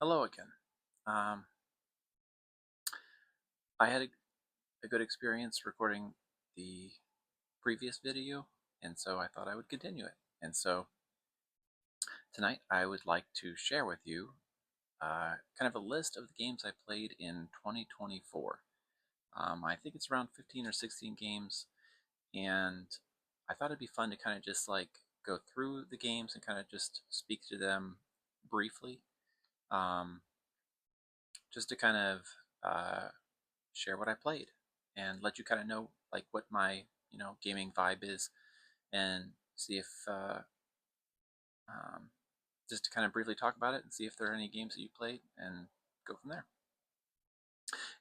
Hello again. Um, I had a good experience recording the previous video, and so I thought I would continue it. And so tonight I would like to share with you kind of a list of the games I played in 2024. I think it's around 15 or 16 games, and I thought it'd be fun to kind of just like go through the games and kind of just speak to them briefly, um, just to kind of share what I played and let you kind of know like what my gaming vibe is, and see if um, just to kind of briefly talk about it and see if there are any games that you played and go from there.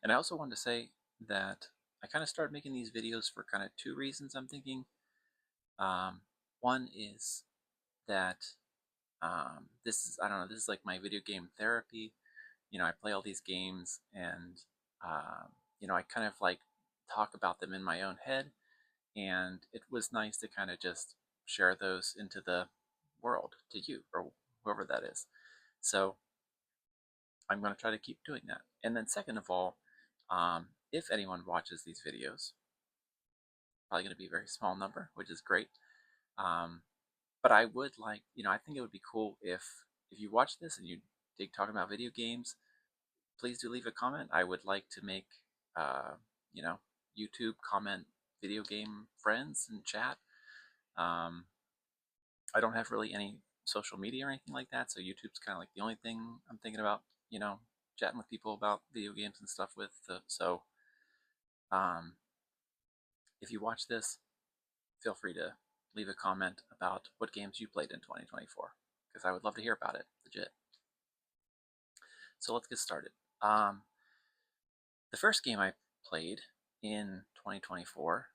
And I also wanted to say that I kind of started making these videos for kind of two reasons. I'm thinking um, one is that this is, I don't know, this is like my video game therapy. I play all these games, and I kind of like talk about them in my own head, and it was nice to kind of just share those into the world to you or whoever that is. So I'm going to try to keep doing that. And then second of all, if anyone watches these videos, probably going to be a very small number, which is great. Um, but I would like, I think it would be cool if you watch this and you dig talking about video games, please do leave a comment. I would like to make, uh, you know, YouTube comment video game friends and chat. Um, I don't have really any social media or anything like that, so YouTube's kind of like the only thing I'm thinking about, chatting with people about video games and stuff with. So um, if you watch this, feel free to leave a comment about what games you played in 2024, because I would love to hear about it, legit. So let's get started. The first game I played in 2024,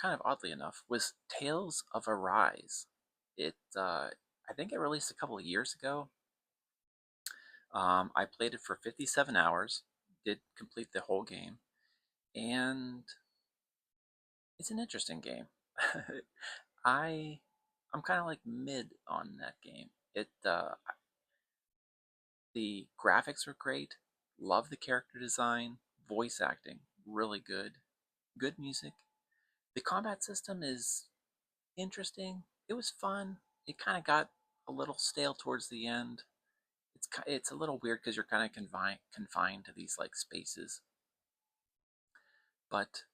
kind of oddly enough, was Tales of Arise. I think it released a couple of years ago. I played it for 57 hours, did complete the whole game, and it's an interesting game. I I'm kind of like mid on that game. The graphics are great, love the character design, voice acting really good, good music. The combat system is interesting. It was fun. It kind of got a little stale towards the end. It's a little weird because you're kind of confined to these like spaces, but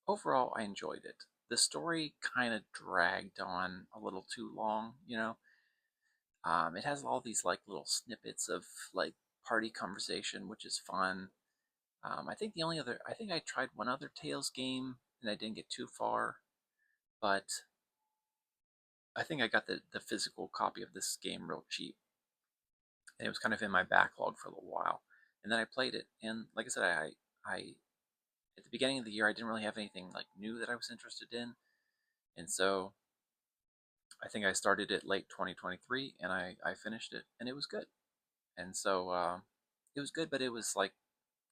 overall I enjoyed it. The story kind of dragged on a little too long. It has all these like little snippets of like party conversation, which is fun. I think I tried one other Tales game and I didn't get too far, but I think I got the physical copy of this game real cheap, and it was kind of in my backlog for a little while. And then I played it, and like I said, I at the beginning of the year I didn't really have anything like new that I was interested in, and so I think I started it late 2023, and I finished it, and it was good. And so it was good, but it was like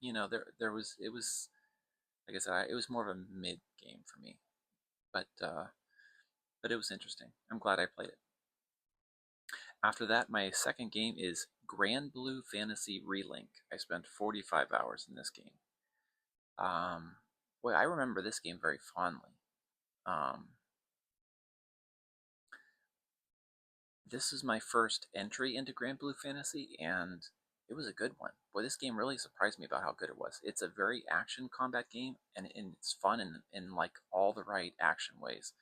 there was it was like I said, it was more of a mid game for me, but it was interesting. I'm glad I played it. After that, my second game is Grand Blue Fantasy Relink. I spent 45 hours in this game. Um, Boy, I remember this game very fondly. Um, this is my first entry into Grand Blue Fantasy, and it was a good one. Boy, this game really surprised me about how good it was. It's a very action combat game, and it's fun in like all the right action ways.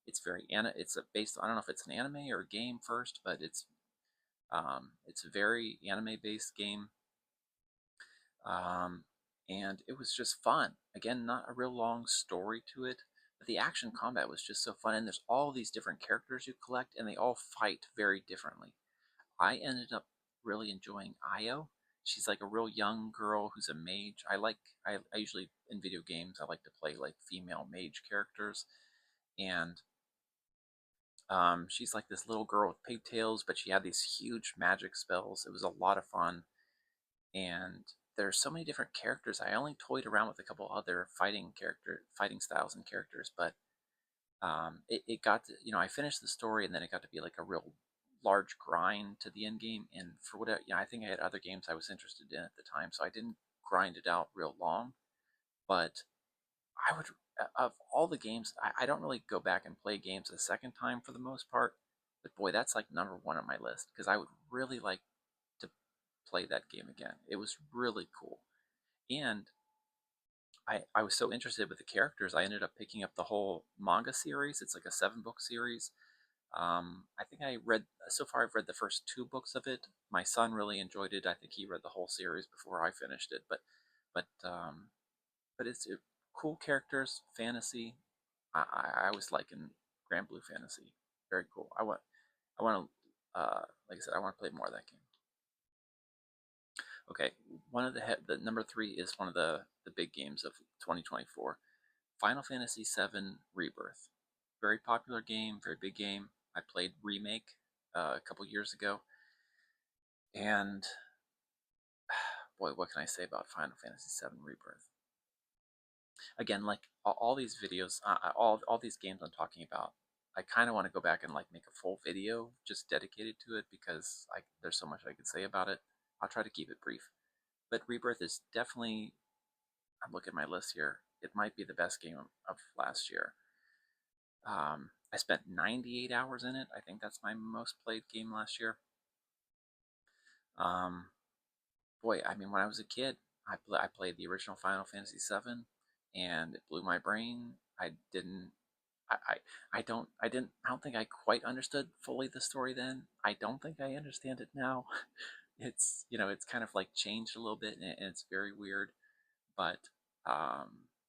It's based. I don't know if it's an anime or a game first, but it's a very anime based game. Um, and it was just fun. Again, not a real long story to it, but the action combat was just so fun. And there's all these different characters you collect, and they all fight very differently. I ended up really enjoying Io. She's like a real young girl who's a mage. I usually in video games I like to play like female mage characters, and she's like this little girl with pigtails, but she had these huge magic spells. It was a lot of fun, and there's so many different characters. I only toyed around with a couple other fighting styles and characters, but it got to, I finished the story, and then it got to be like a real large grind to the end game, and for whatever, I think I had other games I was interested in at the time, so I didn't grind it out real long. But I would, of all the games, I don't really go back and play games a second time for the most part. But boy, that's like number one on my list because I would really like to play that game again. It was really cool. And I was so interested with the characters, I ended up picking up the whole manga series. It's like a 7-book series. I think I read, so far I've read the first 2 books of it. My son really enjoyed it. I think he read the whole series before I finished it. But um, but it's cool characters, fantasy. I was liking Grand Blue Fantasy. Very cool. I want to, like I said, I want to play more of that game. Okay, one of the number 3 is one of the big games of 2024. Final Fantasy VII Rebirth. Very popular game, very big game. I played Remake a couple years ago, and boy, what can I say about Final Fantasy VII Rebirth? Again, like all these videos, all these games I'm talking about, I kind of want to go back and like make a full video just dedicated to it because there's so much I could say about it. I'll try to keep it brief. But Rebirth is definitely, I'm looking at my list here, it might be the best game of last year. I spent 98 hours in it. I think that's my most played game last year. Um, boy, I mean, when I was a kid, I played the original Final Fantasy VII, and it blew my brain. I didn't, I don't think I quite understood fully the story then. I don't think I understand it now. It's, it's kind of like changed a little bit, and it's very weird. But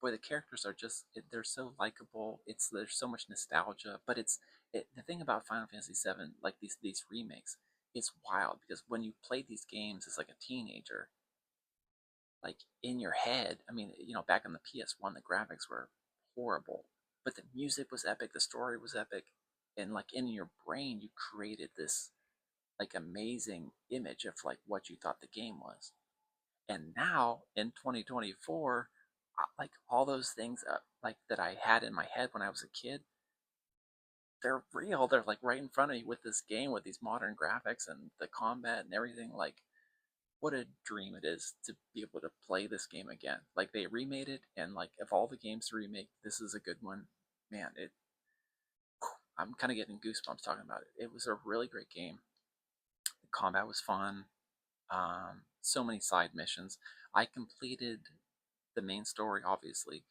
boy, the characters are just they're so likable. There's so much nostalgia, but the thing about Final Fantasy VII, like these remakes, it's wild because when you play these games as like a teenager, like in your head, I mean, back on the PS1, the graphics were horrible, but the music was epic, the story was epic, and like in your brain, you created this like amazing image of like what you thought the game was. And now in 2024, like all those things like that I had in my head when I was a kid, they're real. They're like right in front of you with this game with these modern graphics and the combat and everything. Like, what a dream it is to be able to play this game again. Like they remade it, and like of all the games to remake, this is a good one. Man, I'm kind of getting goosebumps talking about it. It was a really great game. The combat was fun. So many side missions. I completed the main story, obviously,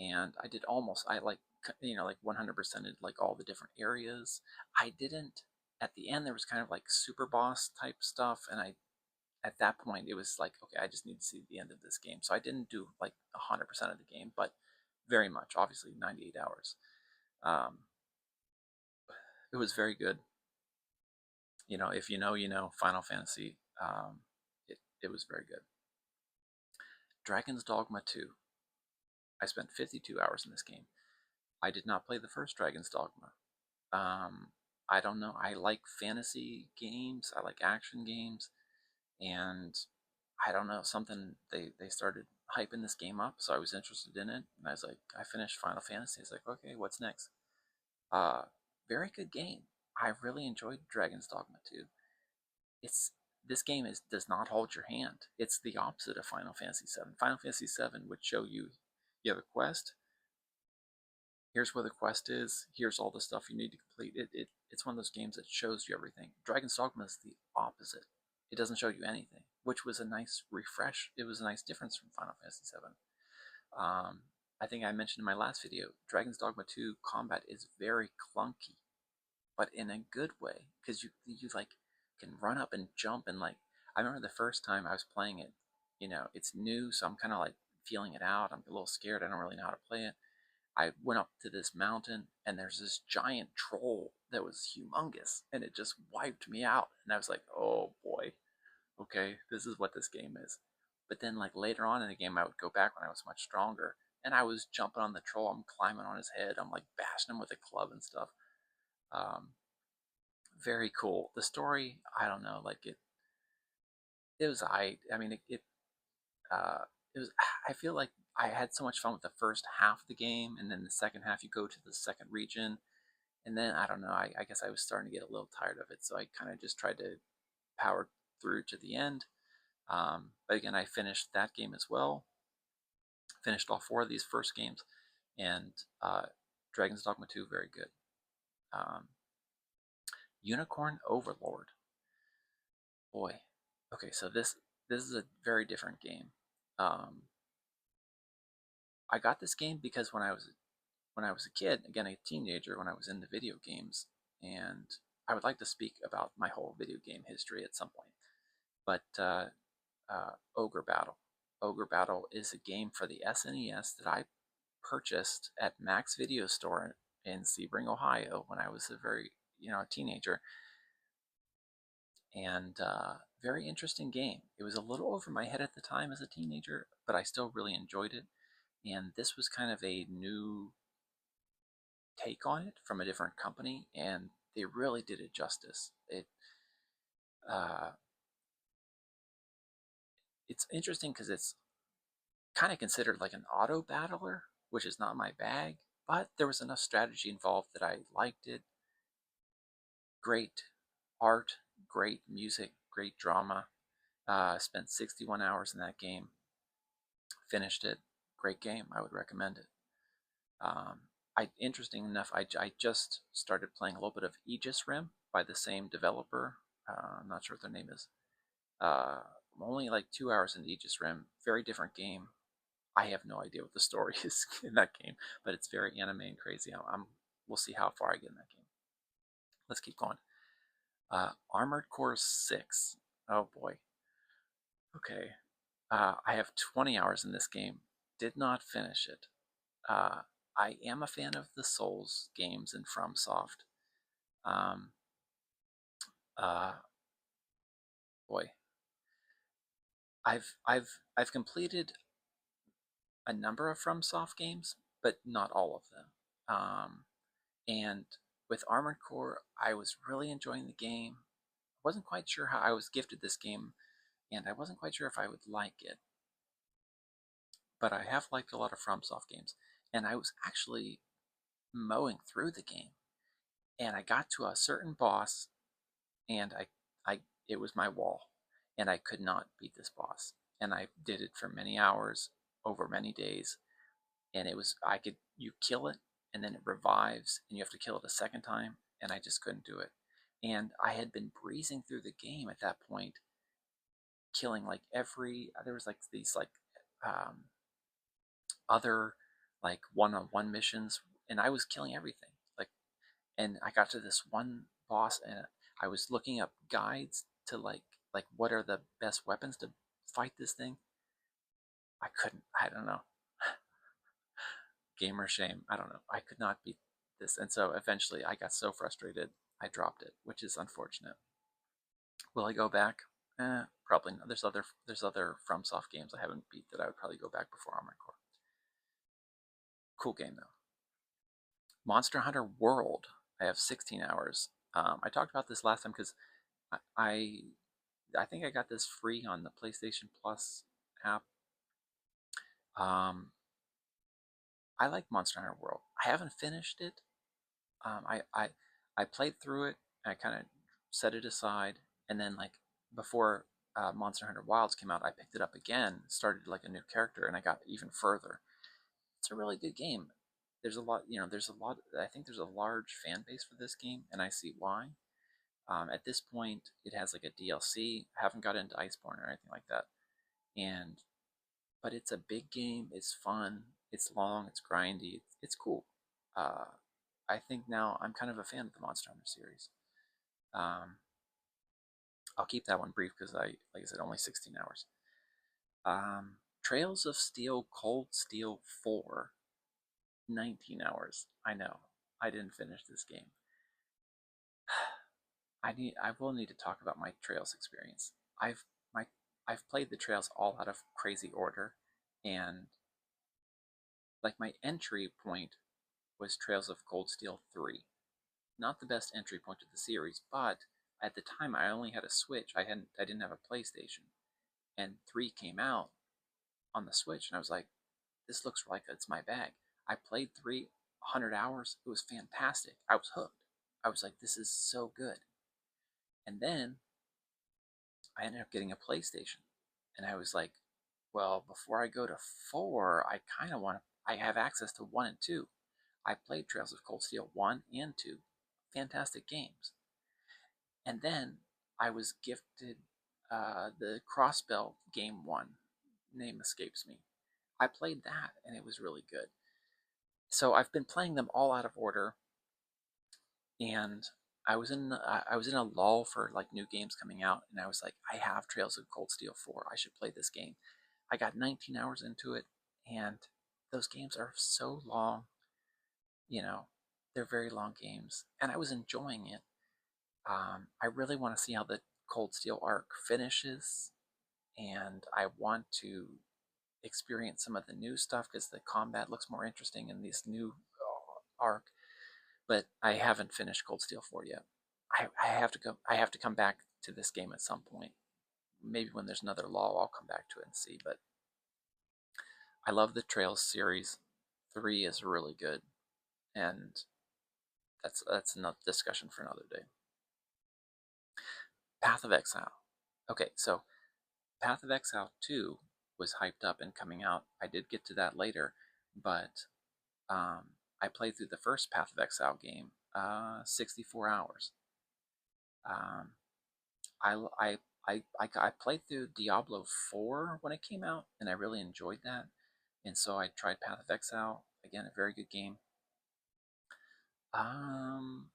and I did I like, like 100%ed like all the different areas. I didn't, at the end, there was kind of like super boss type stuff, and at that point, it was like, okay, I just need to see the end of this game. So I didn't do like 100% of the game, but very much, obviously, 98 hours. Um, it was very good. If Final Fantasy, it was very good. Dragon's Dogma 2. I spent 52 hours in this game. I did not play the first Dragon's Dogma. Um, I don't know. I like fantasy games. I like action games, and I don't know, something they started hyping this game up, so I was interested in it, and I was like, I finished Final Fantasy. I was like, okay, what's next? Uh, Very good game. I really enjoyed Dragon's Dogma 2. It's This game does not hold your hand. It's the opposite of Final Fantasy 7. Final Fantasy 7 would show you have a quest. Here's where the quest is. Here's all the stuff you need to complete. It's one of those games that shows you everything. Dragon's Dogma is the opposite. It doesn't show you anything, which was a nice refresh. It was a nice difference from Final Fantasy VII. I think I mentioned in my last video, Dragon's Dogma 2 combat is very clunky, but in a good way, because you like can run up and jump, and like I remember the first time I was playing it, it's new, so I'm kind of like feeling it out. I'm a little scared. I don't really know how to play it. I went up to this mountain, and there's this giant troll that was humongous, and it just wiped me out. And I was like, oh boy, okay, this is what this game is. But then like later on in the game, I would go back when I was much stronger, and I was jumping on the troll. I'm climbing on his head. I'm like bashing him with a club and stuff. Um, Very cool. The story, I don't know, like it was I mean uh, it was. I feel like I had so much fun with the first half of the game, and then the second half you go to the second region, And then I don't know, I guess I was starting to get a little tired of it, so I kind of just tried to power through to the end. But again, I finished that game as well. Finished all 4 of these first games, and Dragon's Dogma 2, very good. Unicorn Overlord. Boy, okay, so this is a very different game. I got this game because when I was a kid, again a teenager, when I was into video games, and I would like to speak about my whole video game history at some point. But Ogre Battle. Ogre Battle is a game for the SNES that I purchased at Max Video Store in Sebring, Ohio, when I was a teenager, and very interesting game. It was a little over my head at the time as a teenager, but I still really enjoyed it. And this was kind of a new take on it from a different company, and they really did it justice. Uh, it's interesting because it's kind of considered like an auto battler, which is not my bag, but there was enough strategy involved that I liked it. Great art, great music, great drama. Spent 61 hours in that game. Finished it. Great game. I would recommend it. Interesting enough, I just started playing a little bit of Aegis Rim by the same developer. I'm not sure what their name is. I'm only like 2 hours in Aegis Rim. Very different game. I have no idea what the story is in that game, but it's very anime and crazy. We'll see how far I get in that game. Let's keep going. Armored Core 6. Oh boy. Okay. I have 20 hours in this game. Did not finish it. I am a fan of the Souls games and FromSoft. Um, uh, boy, I've completed a number of FromSoft games, but not all of them. And with Armored Core, I was really enjoying the game. I wasn't quite sure how I was gifted this game, and I wasn't quite sure if I would like it. But I have liked a lot of FromSoft games, and I was actually mowing through the game, and I got to a certain boss, and it was my wall, and I could not beat this boss, and I did it for many hours over many days, and you kill it, and then it revives, and you have to kill it a second time, and I just couldn't do it. And I had been breezing through the game at that point, killing like there was like these like other like one-on-one missions, and I was killing everything. Like, and I got to this one boss, and I was looking up guides to like what are the best weapons to fight this thing. I couldn't. I don't know. Gamer shame. I don't know. I could not beat this, and so eventually I got so frustrated I dropped it, which is unfortunate. Will I go back? Probably not. There's other FromSoft games I haven't beat that I would probably go back before Armored Core. Cool game though. Monster Hunter World. I have 16 hours. I talked about this last time because I I think I got this free on the PlayStation Plus app. Um, I like Monster Hunter World. I haven't finished it. I played through it. And I kind of set it aside, and then like before Monster Hunter Wilds came out, I picked it up again, started like a new character, and I got even further. It's a really good game. There's a lot, there's a lot. I think there's a large fan base for this game, and I see why. At this point, it has like a DLC. I haven't got into Iceborne or anything like that, and but it's a big game. It's fun. It's long. It's grindy. It's cool. Uh, I think now I'm kind of a fan of the Monster Hunter series. Um, I'll keep that one brief because like I said, only 16 hours. Trails of Steel, Cold Steel 4, 19 hours. I know. I didn't finish this game. I will need to talk about my Trails experience. My I've played the Trails all out of crazy order, and like my entry point was Trails of Cold Steel 3. Not the best entry point to the series, but at the time I only had a Switch. I didn't have a PlayStation. And 3 came out on the Switch, and I was like, this looks like it's my bag. I played 3. 100 hours. It was fantastic. I was hooked. I was like, this is so good. And then I ended up getting a PlayStation. And I was like, well, before I go to 4, I kind of want to, I have access to 1 and 2. I played Trails of Cold Steel 1 and 2. Fantastic games. And then I was gifted the Crossbell Game 1. Name escapes me. I played that, and it was really good. So I've been playing them all out of order, and I was in a lull for like new games coming out, and I was like, I have Trails of Cold Steel 4. I should play this game. I got 19 hours into it, and those games are so long. You know, they're very long games, and I was enjoying it. I really want to see how the Cold Steel arc finishes, and I want to experience some of the new stuff because the combat looks more interesting in this new arc. But I haven't finished Cold Steel 4 yet. I have to go. I have to come back to this game at some point. Maybe when there's another lull, I'll come back to it and see. But I love the Trails series. 3 is really good, and that's another discussion for another day. Path of Exile. Okay, so Path of Exile 2 was hyped up and coming out. I did get to that later, but I played through the first Path of Exile game, 64 hours. Um, I played through Diablo 4 when it came out, and I really enjoyed that. And so I tried Path of Exile again, a very good game. Um,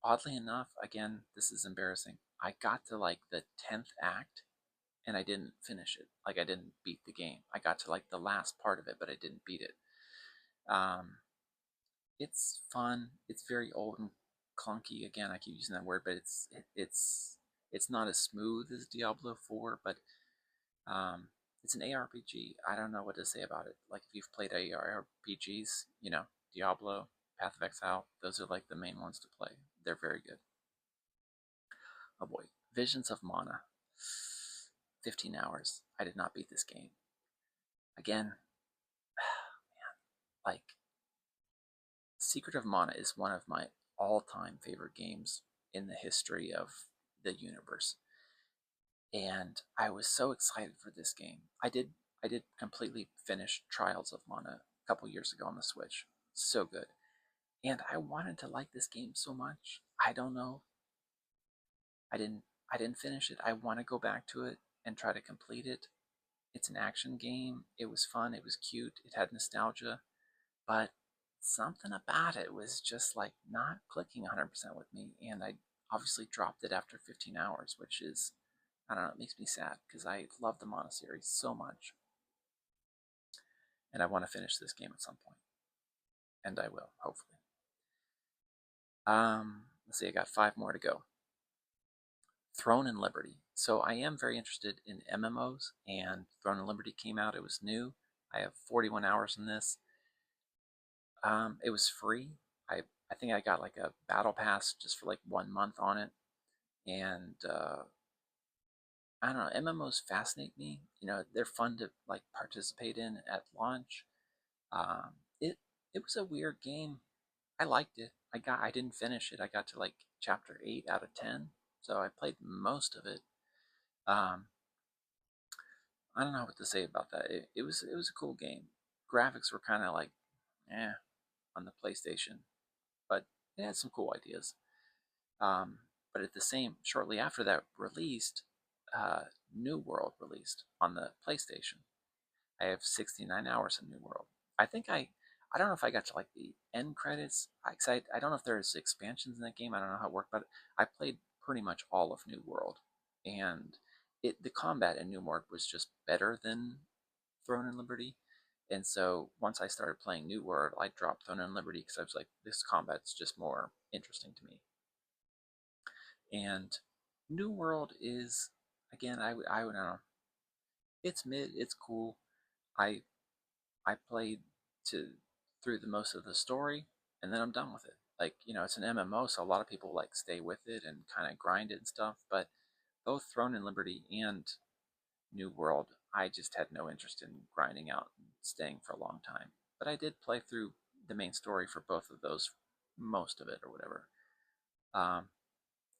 Oddly enough, again, this is embarrassing. I got to like the 10th act, and I didn't finish it. Like I didn't beat the game. I got to like the last part of it, but I didn't beat it. Um, it's fun. It's very old and clunky. Again, I keep using that word, but it's not as smooth as Diablo 4, but um, it's an ARPG. I don't know what to say about it. Like if you've played ARPGs, Diablo, Path of Exile, those are like the main ones to play. They're very good. Oh boy, Visions of Mana. 15 hours. I did not beat this game. Again, like Secret of Mana is one of my all-time favorite games in the history of the universe. And I was so excited for this game. I did completely finish Trials of Mana a couple years ago on the Switch. So good. And I wanted to like this game so much. I don't know. I didn't I didn't finish it. I want to go back to it and try to complete it. It's an action game. It was fun. It was cute. It had nostalgia. But something about it was just like not clicking 100% with me. And I obviously dropped it after 15 hours, which is, I don't know, it makes me sad because I love the Mana series so much. And I want to finish this game at some point. And I will, hopefully. Let's see, I got 5 more to go. Throne and Liberty. So I am very interested in MMOs, and Throne and Liberty came out. It was new. I have 41 hours in this. It was free. I think I got like a battle pass just for like 1 month on it, and I don't know. MMOs fascinate me. They're fun to like participate in at launch. Um, it it was a weird game. I liked it. I didn't finish it. I got to like chapter 8 out of 10, so I played most of it. Um, I don't know what to say about that. It was a cool game. Graphics were kind of like, eh, on the PlayStation, but it had some cool ideas. Um, but at the same, shortly after that released, New World released on the PlayStation. I have 69 hours of New World. I think I don't know if I got to like the end credits. I don't know if there's expansions in that game. I don't know how it worked, but I played pretty much all of New World, and the combat in New World was just better than Throne and Liberty. And so once I started playing New World, I dropped Throne and Liberty because I was like, this combat's just more interesting to me. And New World is, again, I don't know, it's mid, it's cool. I I played to through the most of the story, and then I'm done with it. Like, it's an MMO, so a lot of people like stay with it and kind of grind it and stuff. But both Throne and Liberty and New World, I just had no interest in grinding out and staying for a long time. But I did play through the main story for both of those, most of it or whatever. Um,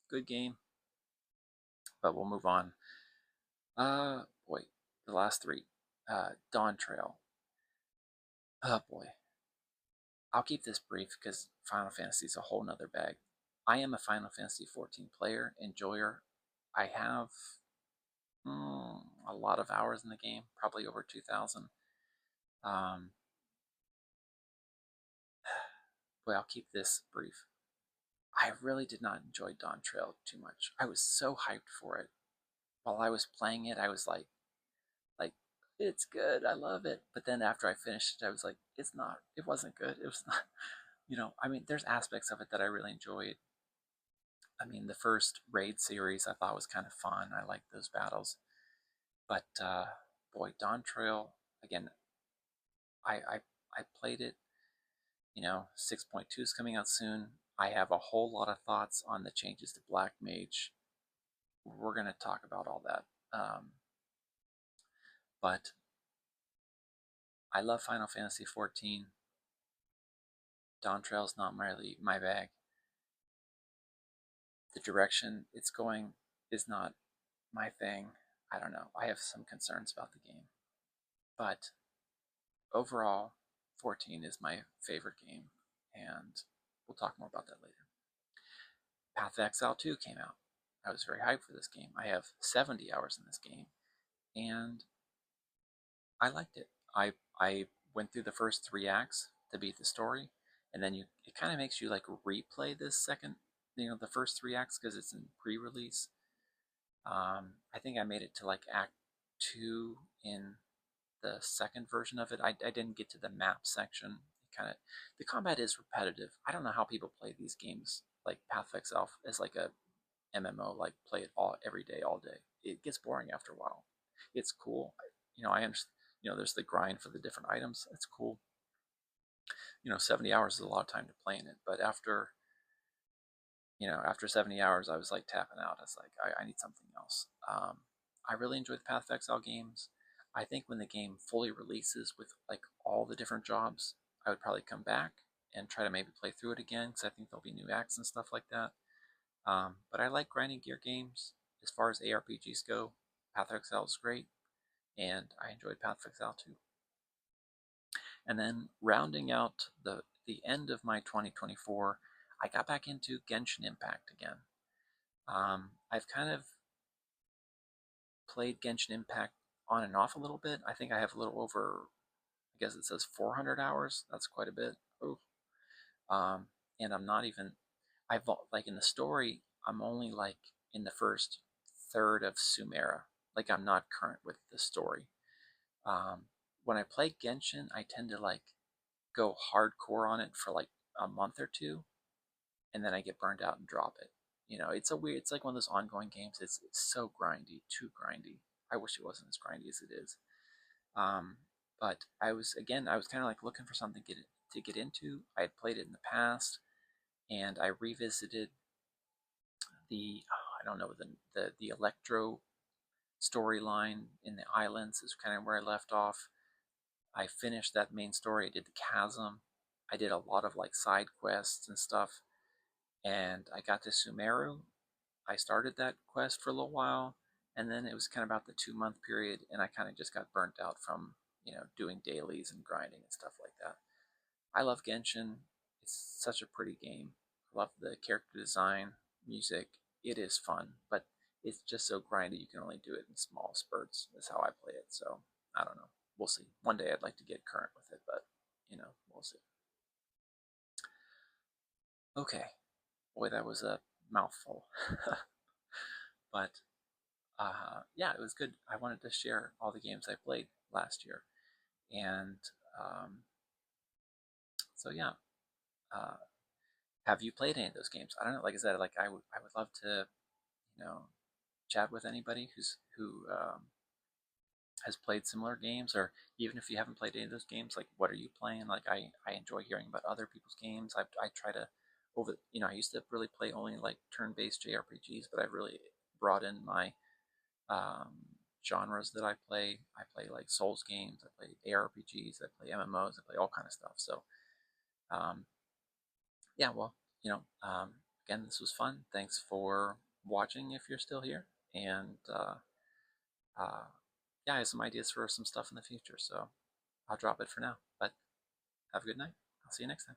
Good game, but we'll move on. Boy, the last three. Dawntrail. Oh boy, I'll keep this brief because Final Fantasy is a whole nother bag. I am a Final Fantasy 14 player, enjoyer. I have a lot of hours in the game, probably over 2,000. Um, Boy, I'll keep this brief. I really did not enjoy Dawntrail too much. I was so hyped for it. While I was playing it, I was like, it's good, I love it. But then after I finished it, I was like, it's not, it wasn't good. It was not, I mean, there's aspects of it that I really enjoyed. I mean, the first raid series I thought was kind of fun. I liked those battles. But boy, Dawntrail, again, I, I, I played it. 6.2 is coming out soon. I have a whole lot of thoughts on the changes to Black Mage. We're going to talk about all that. But I love Final Fantasy 14. Dawntrail's not really my bag. The direction it's going is not my thing. I don't know. I have some concerns about the game. But overall, 14 is my favorite game, and we'll talk more about that later. Path of Exile 2 came out. I was very hyped for this game. I have 70 hours in this game, and I liked it. I went through the first 3 acts to beat the story, and then it kind of makes you like replay this second, the first 3 acts because it's in pre-release. I think I made it to like Act 2 in the second version of it. I didn't get to the map section. The combat is repetitive. I don't know how people play these games like Path of Exile as like a MMO, like play it every day, all day. It gets boring after a while. It's cool. I understand. There's the grind for the different items. It's cool. 70 hours is a lot of time to play in it. But after 70 hours, I was like tapping out. I was like, I need something else. I really enjoy the Path of Exile games. I think when the game fully releases with like all the different jobs, I would probably come back and try to maybe play through it again because I think there'll be new acts and stuff like that. But I like grinding gear games. As far as ARPGs go, Path of Exile is great, and I enjoyed Path of Exile too. And then rounding out the end of my 2024, I got back into Genshin Impact again. I've kind of played Genshin Impact on and off a little bit. I think I have a little over, I guess it says 400 hours. That's quite a bit. Oh. And I'm not even, I've like in the story, I'm only like in the first third of Sumeru. Like I'm not current with the story. When I play Genshin, I tend to like go hardcore on it for like a month or two, and then I get burned out and drop it. It's like one of those ongoing games. It's so grindy, too grindy. I wish it wasn't as grindy as it is. Um, but I was kind of like looking for something to get into. I had played it in the past, and I revisited I don't know, the Electro storyline in the islands is kind of where I left off. I finished that main story. I did the chasm. I did a lot of like side quests and stuff, and I got to Sumeru. I started that quest for a little while, and then it was kind of about the 2 month period, and I kind of just got burnt out from doing dailies and grinding and stuff like that. I love Genshin. It's such a pretty game. I love the character design, music. It is fun, but it's just so grindy you can only do it in small spurts. That's how I play it. So I don't know. We'll see. One day I'd like to get current with it, but we'll see. Okay. Boy, that was a mouthful. But yeah, it was good. I wanted to share all the games I played last year. And um, so yeah, uh, have you played any of those games? I don't know. Like I said, like I would love to chat with anybody who has played similar games, or even if you haven't played any of those games, like what are you playing? Like I enjoy hearing about other people's games. I try to I used to really play only like turn-based JRPGs, but I've really brought in my genres that I play. I play like Souls games, I play ARPGs, I play MMOs, I play all kind of stuff. So um, yeah, well, again, this was fun. Thanks for watching if you're still here. And uh, yeah, I have some ideas for some stuff in the future, so I'll drop it for now. But have a good night. I'll see you next time.